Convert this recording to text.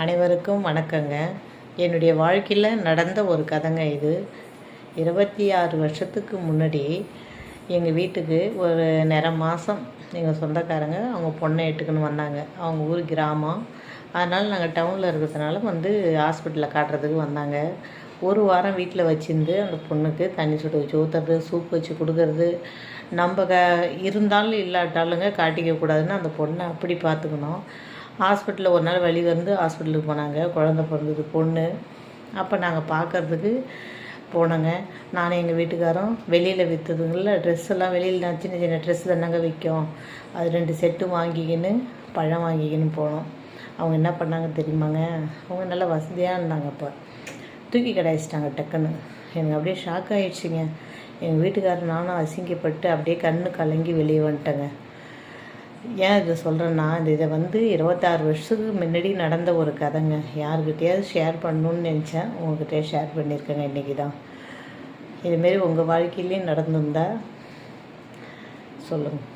அனைவருக்கும் வணக்கங்க. என்னுடைய வாழ்க்கையில் நடந்த ஒரு கதைங்க இது. 26 வருஷத்துக்கு முன்னாடி எங்கள் வீட்டுக்கு ஒரு நிற மாதம் எங்கள் சொந்தக்காரங்க அவங்க பொண்ணை இட்டுக்குன்னு வந்தாங்க. அவங்க ஊர் கிராமம். அதனால் நாங்கள் டவுனில் இருக்கிறதுனால ஹாஸ்பிட்டலில் காட்டுறதுக்கு வந்தாங்க. ஒரு வாரம் வீட்டில் வச்சுருந்து அந்த பொண்ணுக்கு தண்ணி சுட்டு வச்சு ஊற்றுறது, சூப் வச்சு கொடுக்கறது, நம்ம இருந்தாலும் இல்லாட்டாலுங்க காட்டிக்கக்கூடாதுன்னு அந்த பொண்ணை அப்படி பார்த்துக்கணும். ஹாஸ்பிட்டலில் ஒரு நாள் ஹாஸ்பிட்டலுக்கு போனாங்க. குழந்த பிறந்தது பொண்ணு. அப்போ நாங்கள் பார்க்குறதுக்கு போனோங்க. நானும் எங்கள் வீட்டுக்காரும் வெளியில் விற்றுதுங்கள ட்ரெஸ்ஸெல்லாம் வெளியில் நான் சின்ன சின்ன ட்ரெஸ் தானங்க விற்கும். அது 2 செட்டு வாங்கிக்கின்னு பழம் வாங்கிக்கின்னு போனோம். அவங்க என்ன பண்ணாங்க தெரியுமாங்க? அவங்க நல்லா வசதியாக இருந்தாங்க. அப்போ தூக்கி கடாயிச்சிட்டாங்க டக்குன்னு. எனக்கு அப்படியே ஷாக் ஆகிடுச்சிங்க. எங்கள் வீட்டுக்காரர் நானும் அசிங்கப்பட்டு அப்படியே கண்ணு கலங்கி வெளியே வந்துட்டேங்க. ஏன் இதை சொல்கிறேன்னா, இதை 26 வருஷத்துக்கு முன்னாடி நடந்த ஒரு கதைங்க. யாருக்கிட்டையாவது ஷேர் பண்ணணுன்னு நினச்சேன். உங்கள்கிட்டயே ஷேர் பண்ணியிருக்கேங்க இன்றைக்கி தான். இதுமாரி உங்கள் வாழ்க்கையிலையும் நடந்திருந்தா சொல்லுங்கள்.